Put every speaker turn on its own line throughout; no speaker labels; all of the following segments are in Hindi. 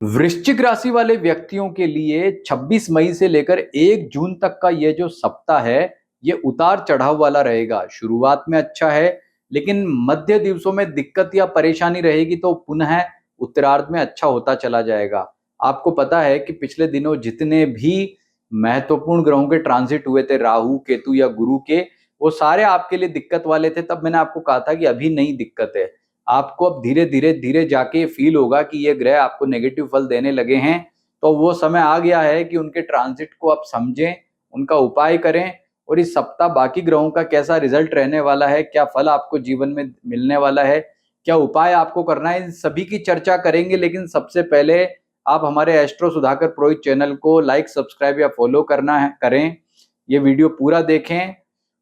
वृश्चिक राशि वाले व्यक्तियों के लिए 26 मई से लेकर 1 जून तक का ये जो सप्ताह है, ये उतार चढ़ाव वाला रहेगा। शुरुआत में अच्छा है, लेकिन मध्य दिवसों में दिक्कत या परेशानी रहेगी तो पुनः उत्तरार्ध में अच्छा होता चला जाएगा। आपको पता है कि पिछले दिनों जितने भी महत्वपूर्ण ग्रहों के ट्रांजिट हुए थे, राहु, केतु या गुरु के, वो सारे आपके लिए दिक्कत वाले थे। तब मैंने आपको कहा था कि अभी नहीं दिक्कत है। आपको अब धीरे-धीरे जाके फील होगा कि ये ग्रह आपको नेगेटिव फल देने लगे हैं, तो वो समय आ गया है कि उनके ट्रांजिट को आप समझें, उनका उपाय करें और इस सप्ताह बाकी ग्रहों का कैसा रिजल्ट रहने वाला है, क्या फल आपको जीवन में मिलने वाला है, क्या उपाय आपको करना है, इन सभी की चर्चा करेंगे। लेकिन सबसे पहले आप हमारे एस्ट्रो सुधाकर पुरोहित चैनल को लाइक, सब्सक्राइब या फॉलो करना है करें। ये वीडियो पूरा देखें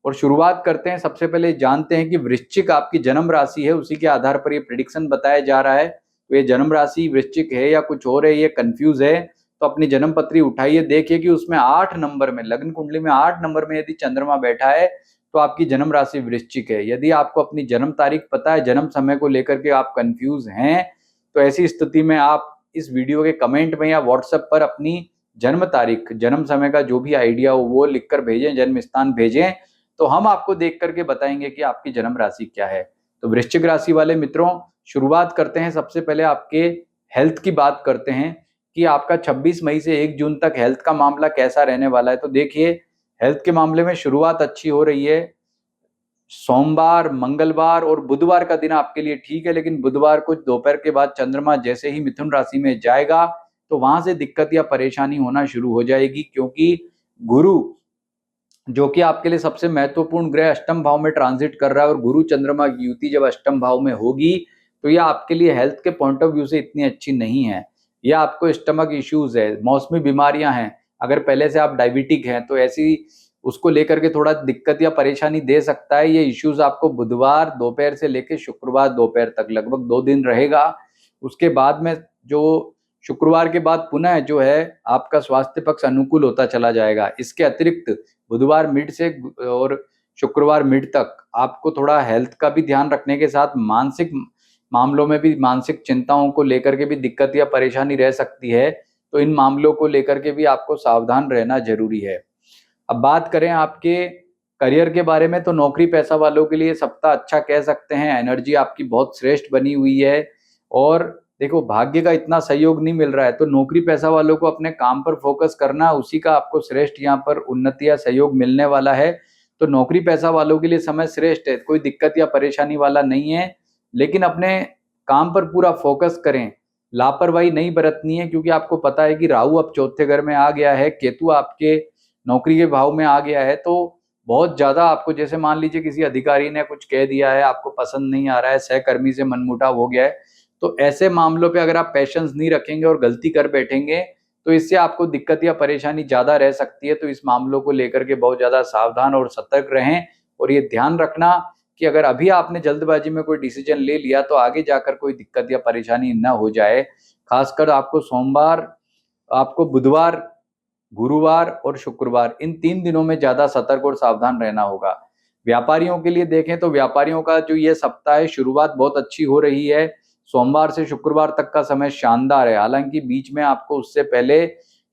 और शुरुआत करते हैं। सबसे पहले जानते हैं कि वृश्चिक आपकी जन्म राशि है, उसी के आधार पर ये प्रेडिक्शन बताया जा रहा है। तो ये जन्म राशि वृश्चिक है या कुछ और है, ये कंफ्यूज है, तो अपनी जन्म पत्री उठाइए, देखिए कि उसमें 8 नंबर में, लग्न कुंडली में 8 नंबर में यदि चंद्रमा बैठा है तो आपकी जन्म राशि वृश्चिक है। यदि आपको अपनी जन्म तारीख पता है, जन्म समय को लेकर के आप कंफ्यूज हैं, तो ऐसी स्थिति में आप इस वीडियो के कमेंट में या व्हाट्सएप पर अपनी जन्म तारीख, जन्म समय का जो भी आइडिया हो वो लिखकर भेजें, जन्म स्थान भेजें, तो हम आपको देख करके बताएंगे कि आपकी जन्म राशि क्या है। तो वृश्चिक राशि वाले मित्रों, शुरुआत करते हैं। सबसे पहले आपके हेल्थ की बात करते हैं कि आपका 26 मई से 1 जून तक हेल्थ का मामला कैसा रहने वाला है। तो देखिए, हेल्थ के मामले में शुरुआत अच्छी हो रही है। सोमवार, मंगलवार और बुधवार का दिन आपके लिए ठीक है, लेकिन बुधवार को दोपहर के बाद चंद्रमा जैसे ही मिथुन राशि में जाएगा तो वहां से दिक्कत या परेशानी होना शुरू हो जाएगी, क्योंकि गुरु, जो कि आपके लिए सबसे महत्वपूर्ण ग्रह, अष्टम भाव में ट्रांजिट कर रहा है। और गुरु चंद्रमा की युति जब अष्टम भाव में होगी तो यह आपके लिए हेल्थ के पॉइंट ऑफ व्यू से इतनी अच्छी नहीं है। यह आपको स्टमक इश्यूज है, मौसमी बीमारियां हैं, अगर पहले से आप डायबिटिक हैं तो ऐसी उसको लेकर के थोड़ा दिक्कत या परेशानी दे सकता है। ये इश्यूज आपको बुधवार दोपहर से लेकर शुक्रवार दोपहर तक लगभग 2 दिन रहेगा। उसके बाद में जो शुक्रवार के बाद पुनः जो है आपका स्वास्थ्य पक्ष अनुकूल होता चला जाएगा। इसके अतिरिक्त बुधवार मिड से और शुक्रवार मिड तक आपको थोड़ा हेल्थ का भी ध्यान रखने के साथ मानसिक मामलों में भी, मानसिक चिंताओं को लेकर के भी दिक्कत या परेशानी रह सकती है। तो इन मामलों को लेकर के भी आपको सावधान रहना जरूरी है। अब बात करें आपके करियर के बारे में, तो नौकरी पैसा वालों के लिए सप्ताह अच्छा कह सकते हैं। एनर्जी आपकी बहुत श्रेष्ठ बनी हुई है और देखो, भाग्य का इतना सहयोग नहीं मिल रहा है, तो नौकरी पैसा वालों को अपने काम पर फोकस करना, उसी का आपको श्रेष्ठ यहाँ पर उन्नति या सहयोग मिलने वाला है। तो नौकरी पैसा वालों के लिए समय श्रेष्ठ है, कोई दिक्कत या परेशानी वाला नहीं है। लेकिन अपने काम पर पूरा फोकस करें, लापरवाही नहीं बरतनी है, क्योंकि आपको पता है कि राहु अब चौथे घर में आ गया है, केतु आपके नौकरी के भाव में आ गया है। तो बहुत ज्यादा आपको, जैसे मान लीजिए किसी अधिकारी ने कुछ कह दिया है, आपको पसंद नहीं आ रहा है, सहकर्मी से मनमुटाव हो गया है, तो ऐसे मामलों पे अगर आप पेशेंस नहीं रखेंगे और गलती कर बैठेंगे तो इससे आपको दिक्कत या परेशानी ज्यादा रह सकती है। तो इस मामलों को लेकर के बहुत ज्यादा सावधान और सतर्क रहें और ये ध्यान रखना कि अगर अभी आपने जल्दबाजी में कोई डिसीजन ले लिया तो आगे जाकर कोई दिक्कत या परेशानी न हो जाए। खासकर आपको सोमवार, आपको बुधवार, गुरुवार और शुक्रवार, इन 3 दिनों में ज्यादा सतर्क और सावधान रहना होगा। व्यापारियों के लिए देखें तो व्यापारियों का जो ये सप्ताह है, शुरुआत बहुत अच्छी हो रही है। सोमवार से शुक्रवार तक का समय शानदार है। हालांकि बीच में आपको उससे पहले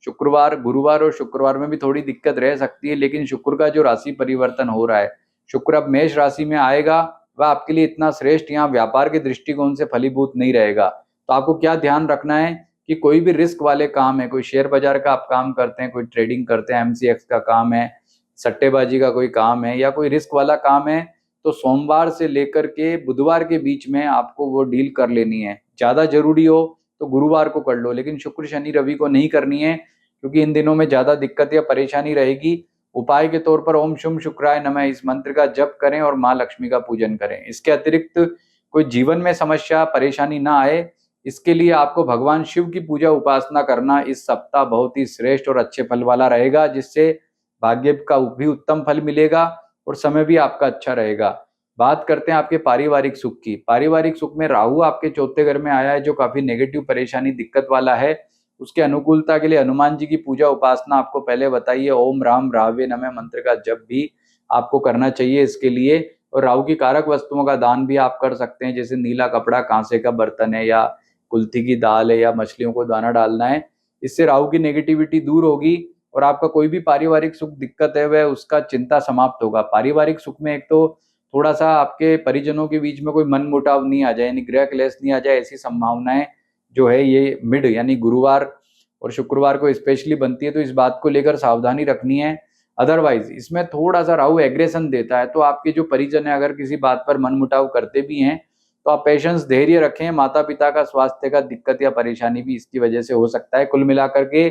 शुक्रवार, गुरुवार और शुक्रवार में भी थोड़ी दिक्कत रह सकती है, लेकिन शुक्र का जो राशि परिवर्तन हो रहा है, शुक्र अब मेष राशि में आएगा, वह आपके लिए इतना श्रेष्ठ यहाँ व्यापार के दृष्टिकोण से फलीभूत नहीं रहेगा। तो आपको क्या ध्यान रखना है कि कोई भी रिस्क वाले काम है, कोई शेयर बाजार का आप काम करते हैं, कोई ट्रेडिंग करते हैं, एमसीएक्स का काम है, सट्टेबाजी का कोई काम है या कोई रिस्क वाला काम है, तो सोमवार से लेकर के बुधवार के बीच में आपको वो डील कर लेनी है। ज्यादा जरूरी हो तो गुरुवार को कर लो, लेकिन शुक्र शनि रवि को नहीं करनी है, क्योंकि इन दिनों में ज्यादा दिक्कत या परेशानी रहेगी। उपाय के तौर पर ओम शुम शुक्राय नमः इस मंत्र का जप करें और माँ लक्ष्मी का पूजन करें। इसके अतिरिक्त कोई जीवन में समस्या परेशानी ना आए, इसके लिए आपको भगवान शिव की पूजा उपासना करना इस सप्ताह बहुत ही श्रेष्ठ और अच्छे फल वाला रहेगा, जिससे भाग्य का भी उत्तम फल मिलेगा और समय भी आपका अच्छा रहेगा। बात करते हैं आपके पारिवारिक सुख की। पारिवारिक सुख में राहु आपके चौथे घर में आया है, जो काफी नेगेटिव परेशानी दिक्कत वाला है। उसके अनुकूलता के लिए हनुमान जी की पूजा उपासना आपको पहले बताइए, ओम राम रावे नमः मंत्र का जप भी आपको करना चाहिए इसके लिए। और राहु की कारक वस्तुओं का दान भी आप कर सकते हैं, जैसे नीला कपड़ा, कांसे का बर्तन है या कुल्थी की दाल है या मछलियों को दाना डालना है। इससे राहु की नेगेटिविटी दूर होगी और आपका कोई भी पारिवारिक सुख दिक्कत है वह उसका चिंता समाप्त होगा। पारिवारिक सुख में एक तो थोड़ा-सा आपके परिजनों के बीच में कोई मनमुटाव नहीं आ जाए, यानी गृह क्लेश नहीं आ जाए, ऐसी संभावनाएँ जो है ये मिड यानी गुरुवार और शुक्रवार को स्पेशली बनती है, तो इस बात को लेकर सावधानी रखनी है। अदरवाइज इसमें थोड़ा-सा राहु एग्रेशन देता है, तो आपके जो परिजन हैं अगर किसी बात पर मनमुटाव करते भी हैं, तो आप पेशेंस धैर्य रखें। माता-पिता का स्वास्थ्य का दिक्कत या परेशानी भी इसकी वजह से हो सकता है। कुल मिलाकर के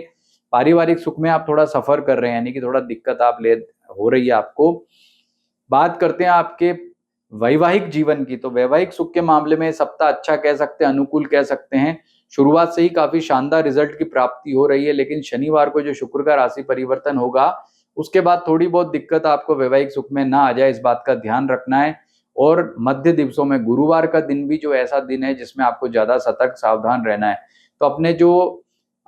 पारिवारिक सुख में आप थोड़ा सफ़र कर रहे हैं, यानी कि थोड़ा दिक्कत आप ले हो रही है आपको। बात करते हैं आपके वैवाहिक जीवन की, तो वैवाहिक सुख के मामले में सप्ताह अच्छा कह सकते हैं, अनुकूल कह सकते हैं। शुरुआत से ही काफ़ी शानदार रिज़ल्ट की प्राप्ति हो रही है, लेकिन शनिवार को जो शुक्र का राशि परिवर्तन होगा, उसके बाद थोड़ी बहुत दिक्कत आपको वैवाहिक सुख में ना आ जाए, इस बात का ध्यान रखना है। और मध्य दिवसों में गुरुवार का दिन भी जो ऐसा दिन है जिसमें आपको ज़्यादा सतर्क सावधान रहना है। तो अपने जो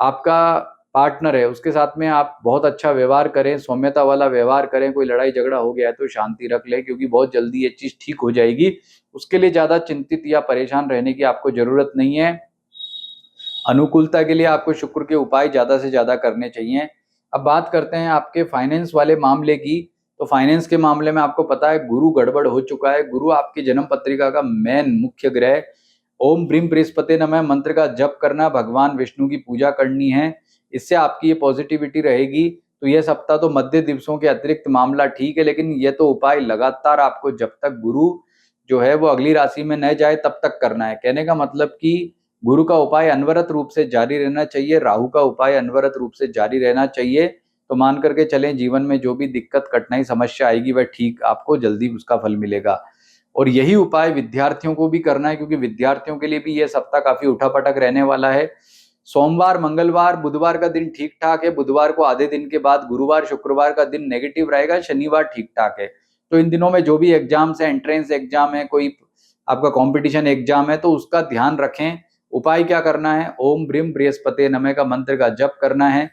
आपका पार्टनर है उसके साथ में आप बहुत अच्छा व्यवहार करें, सौम्यता वाला व्यवहार करें। कोई लड़ाई झगड़ा हो गया है तो शांति रख लें, क्योंकि बहुत जल्दी ये चीज़ ठीक हो जाएगी। उसके लिए ज़्यादा चिंतित या परेशान रहने की आपको ज़रूरत नहीं है। अनुकूलता के लिए आपको शुक्र के उपाय ज़्यादा से ज़्यादा करने चाहिए। अब बात करते हैं आपके फाइनेंस वाले मामले की। तो फाइनेंस के मामले में आपको पता है गुरु गड़बड़ हो चुका है। गुरु आपकी जन्म पत्रिका का मेन मुख्य ग्रह। ओम ब्रीम बृहस्पति नमः मंत्र का जप करना, भगवान विष्णु की पूजा करनी है, इससे आपकी ये पॉजिटिविटी रहेगी। तो यह सप्ताह तो मध्य दिवसों के अतिरिक्त मामला ठीक है, लेकिन यह तो उपाय लगातार आपको जब तक गुरु जो है वो अगली राशि में न जाए तब तक करना है। कहने का मतलब कि गुरु का उपाय अनवरत रूप से जारी रहना चाहिए, राहु का उपाय अनवरत रूप से जारी रहना चाहिए। तो मान करके चलें, जीवन में जो भी दिक्कत कठिनाई समस्या आएगी वह ठीक आपको जल्दी उसका फल मिलेगा। और यही उपाय विद्यार्थियों को भी करना है, क्योंकि विद्यार्थियों के लिए भी यह सप्ताह काफी उठापटक रहने वाला है। सोमवार, मंगलवार, बुधवार का दिन ठीक ठाक है। बुधवार को आधे दिन के बाद गुरुवार, शुक्रवार का दिन नेगेटिव रहेगा। शनिवार ठीक ठाक है। तो इन दिनों में जो भी एग्जाम्स है, एंट्रेंस एग्जाम है, कोई आपका कंपटीशन एग्जाम है, तो उसका ध्यान रखें। उपाय क्या करना है? ओम ब्रीम बृहस्पति नमः का मंत्र का जप करना है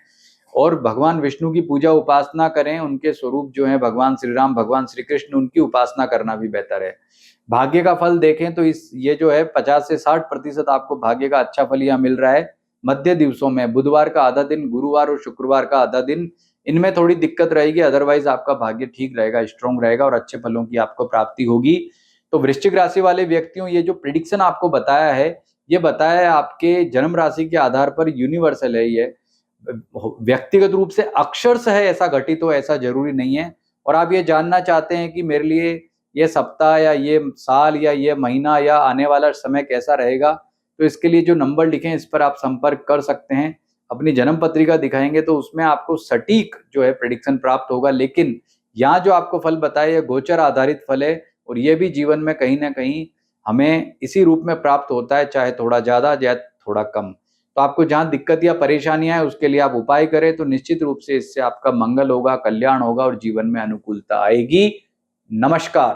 और भगवान विष्णु की पूजा उपासना करें। उनके स्वरूप जो है भगवान श्री राम, भगवान श्री कृष्ण, उनकी उपासना करना भी बेहतर है। भाग्य का फल देखें तो ये जो है 50 से 60% आपको भाग्य का अच्छा फल यहाँ मिल रहा है। मध्य दिवसों में बुधवार का आधा दिन, गुरुवार और शुक्रवार का आधा दिन, इनमें थोड़ी दिक्कत रहेगी। अदरवाइज आपका भाग्य ठीक रहेगा, स्ट्रॉन्ग रहेगा और अच्छे फलों की आपको प्राप्ति होगी। तो वृश्चिक राशि वाले व्यक्तियों, ये जो प्रिडिक्शन आपको बताया है, ये बताया है आपके जन्म राशि के आधार पर, यूनिवर्सल है ये। व्यक्तिगत रूप से अक्षरश है ऐसा घटित हो ऐसा जरूरी नहीं है। और आप ये जानना चाहते हैं कि मेरे लिए ये सप्ताह या ये साल या ये महीना या आने वाला समय कैसा रहेगा, तो इसके लिए जो नंबर लिखे हैं इस पर आप संपर्क कर सकते हैं। अपनी जन्म पत्रिका दिखाएंगे तो उसमें आपको सटीक जो है प्रेडिक्शन प्राप्त होगा। लेकिन यहाँ जो आपको फल बताए ये गोचर आधारित फल है, और ये भी जीवन में कहीं ना कहीं हमें इसी रूप में प्राप्त होता है, चाहे थोड़ा ज्यादा या थोड़ा कम। तो आपको जहाँ दिक्कत या परेशानियां है उसके लिए आप उपाय करें, तो निश्चित रूप से इससे आपका मंगल होगा, कल्याण होगा और जीवन में अनुकूलता आएगी। नमस्कार।